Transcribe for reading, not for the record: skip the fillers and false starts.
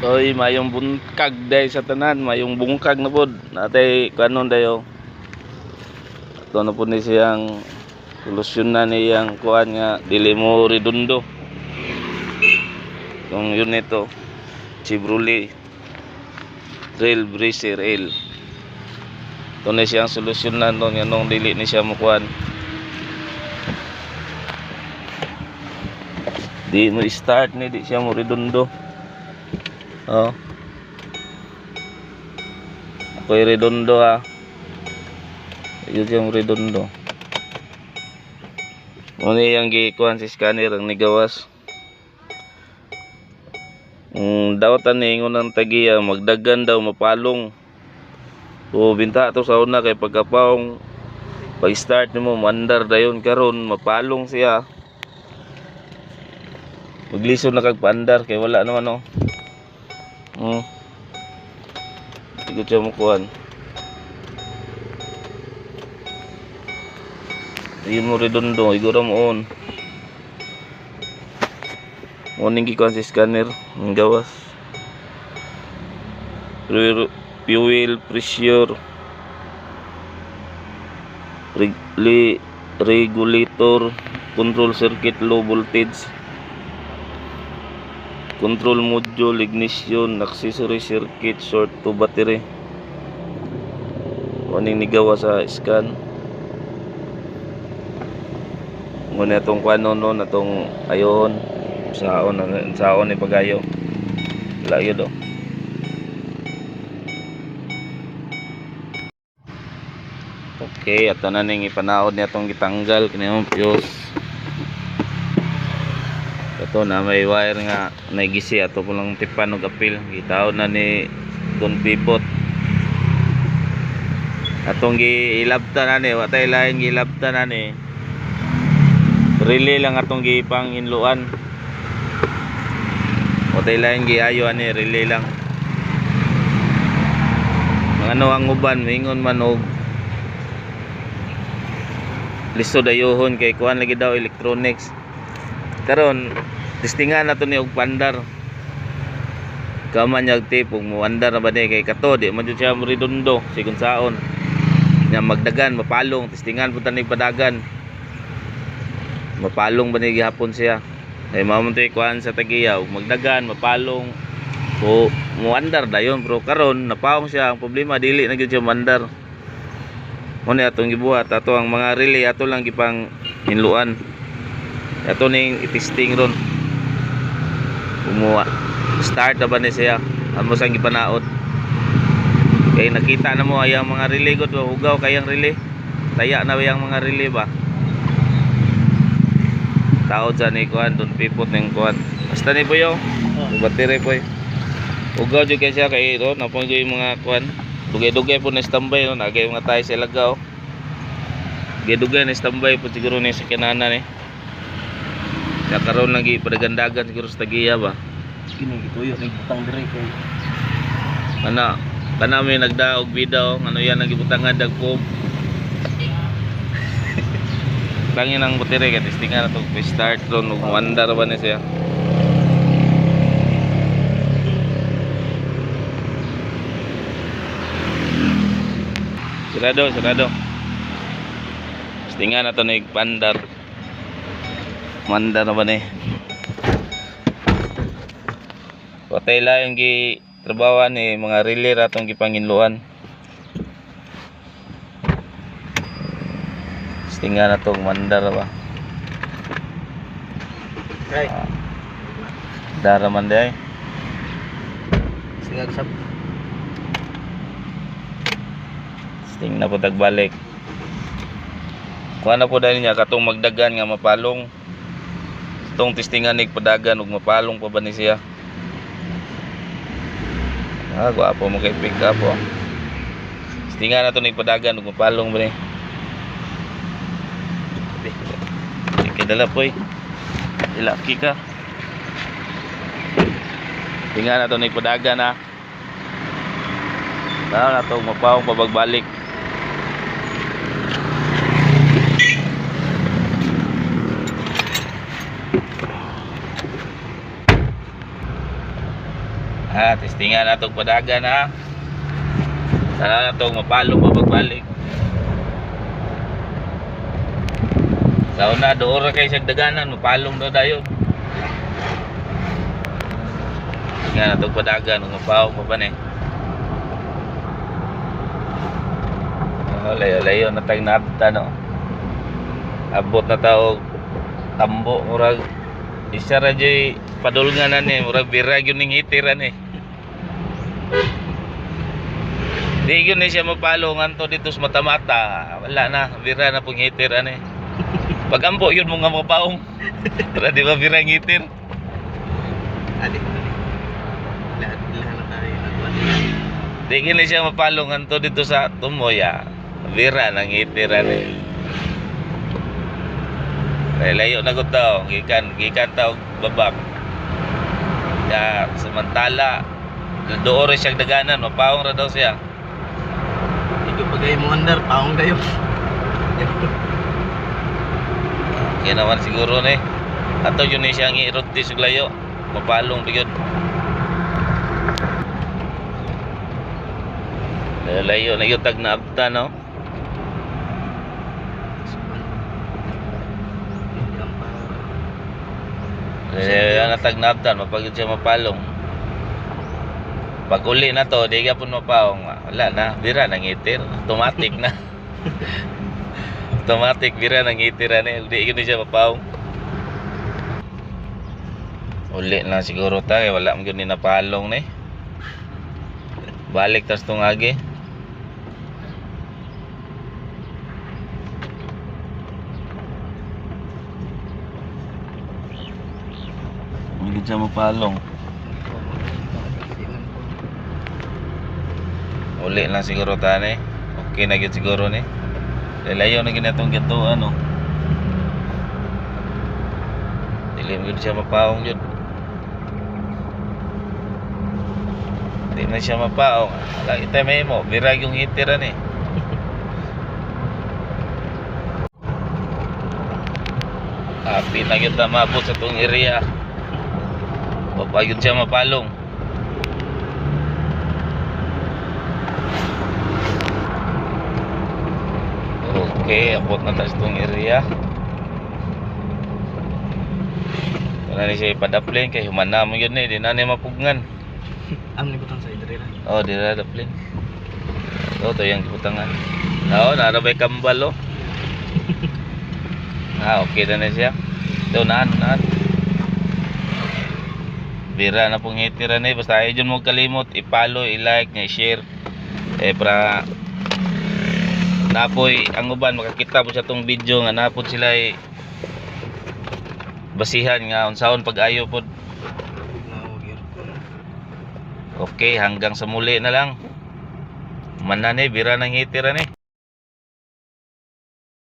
Oy, mayong bunkag day sa tanan, mayong bungkag na pod. Natay kanon dayo. Ato na pod ni siyang solusyon na niyang kuan nga dili mo redondo. Yung unit to, Chevrolet Trailblazer L. Ito na siyang solusyon na nung yanong dili ni siya mukuan. Di mo start ni di siya mo redondo. Oh. Ako'y redondo ha. Yun yung redondo. Muna yung gikuhan si scanner ang nigawas. Daw taningon ng tagiya magdagan daw mapalong. So binta to sa una kay pagkapaong pag start nimo mandar dayon karon mapalong siya. Magliso na kag paandar kay wala naman Tigot siya mukuhan. Hindi mo redondo, igura mo on. Morning gikuhan si scanner, ang gawas. Fuel pressure, regulator, control circuit, low voltage, control module, ignition, accessory circuit, short to battery. Morning nigawa sa scan. Muna itong kwano no, natong ayon saon ni pagayo. Wala yun Okay, ato na ning ipanaod niya itong gitanggal kinayong fuse. Ito na may wire nga naigisi ato po lang tipan og apil. Gitaod na ni Don Pipot. Atong giilabta na ni, watay lain giilabta na ni. Relay lang atong gipang hinluan. Watay lain giayo ani, relay lang. Ano ang uban mingon man og liso dayohon kay kuan lagi daw electronics. Karon testingan nato ni og pandar. Kaman yag tip og muandar na ba ni kay kato di man jud siya redondo sigon saon. Nya magdagan mapalong testingan pud tani padagan. Mapalong ba ni gihapon siya. Ay mamuntoy kuan sa tagiya og magdagan mapalong. So muandar dayon bro karon napaong siya ang problema dili na gyud siya muandar. Muna atong gibuhat ato ang mga relay ato lang gipang hinluan. Ato ning i-testing ron. Umuwa. Start na ba ni siya? Amo sang gipanaod. Kay nakita na mo ayang mga relay gud hugaw kayang relay. Taya na bayang mga relay ba? Taod sa ni kuan Don Pipot ning kuan. Basta ni po yo. Battery po. Ugaw jud kay siya kay ro napon yung mga kuan. Dugay-dugay po na standby no, nagay mga tayo sa lagaw. Dugay-dugay na standby po siguro ni sa kinana ni. Ya karon lagi padagandagan siguro sa tagiya ba. Kini gituyo ni butang dire kay. Ana, kanami nagdaog bidaw, ano yan nagibutangan dagpo. Langin ang butire kay testingan ato start ron ug mandar ba ni siya. Sarado. Tingnan nato ni pandar. Mandar ba ni? Patay la yung gi trabaho ni mga relay ratong gipanginluan. Tingnan nato mandar ba. Right. Dara man day. Singag sab. Sting na po tagbalik. Kuha na po dahil niya katong magdagan nga mapalong. Itong testingan nig padagan ug mapalong pa ba ni siya. Gwapo mo kay pick up Testingan na to nig padagan ug mapalong ba ni. Kidala po ilaki ka. Tingnan na to nig padagan ha. Tara na to mapawong pabagbalik. Testingan atong padagan ha. Sana na itong mapalo pa pagbalik. Sa una, doon ra kayo sa daganan, mapalong na dayon. Nga na itong padagan, mapawag pa ba ni. Layo-layo na tayong nabta no. Abot na tao tambo, murag isa ra jay padulngan na ni, murag birag yun ning hitiran eh. Di yun ni siya mapalo nganto dito sa mata-mata. Wala na, bira na pong hitir ano eh. Pag ampo yun mga mapaong. Para di ba bira ang hitir? Adi. Lahat na tayo nagwan. Di yun ni siya mapalo nganto dito sa tumoya. Bira nang hitir ano eh. Layo na ko tao, gikan tao babak. Ya, samantala doon rin siyang daganan, mapaong ra daw siya. Ikaw pagay mo andar, paong kayo. Kaya naman siguro ni ato yun ni siyang iroti sa layo, mapalong bigod. Layo na yung tag na abta no. Kaya natag na abta, mapagod siya mapalong. Pag uli na to, di ka po mapaong. Wala na, bira nang itir. Automatic na. Automatic, bira nang itiran eh. Di yun siya mapaong. Uli na siguro tayo, wala mo yun ni napalong na eh. Balik tas itong agi. Hindi siya mapalong. Uli lang siguro tani. Okay na gyud siguro ni. Layo na ginatong gito ano. Dili mo siya mapaong yun. Di na siya mapaong. Lagi tayo may mo. Birag yung hitiran eh. Happy na gyud na mabot sa itong area. Papayod siya mapalong. Okay, abot na tayo sa itong area. Wala ni siya ipadaplin kay human na mo yun eh. Di na niya mapugngan. Ang libutan sa idrera. Oh, di na daplin. Ito yung kiputangan. Oo, narabay kambal oh. Okay na siya. Ito, naan. Bira na pong hitiran eh. Basta ayaw dyan mo kalimot. I-follow, i-like, i-share. Para napoy ang uban makakita po sa tong video nga napod sila basihan nga unsaon pag-ayo pod. Okay, hanggang sa muli na lang. Manane bira nang hitiran eh.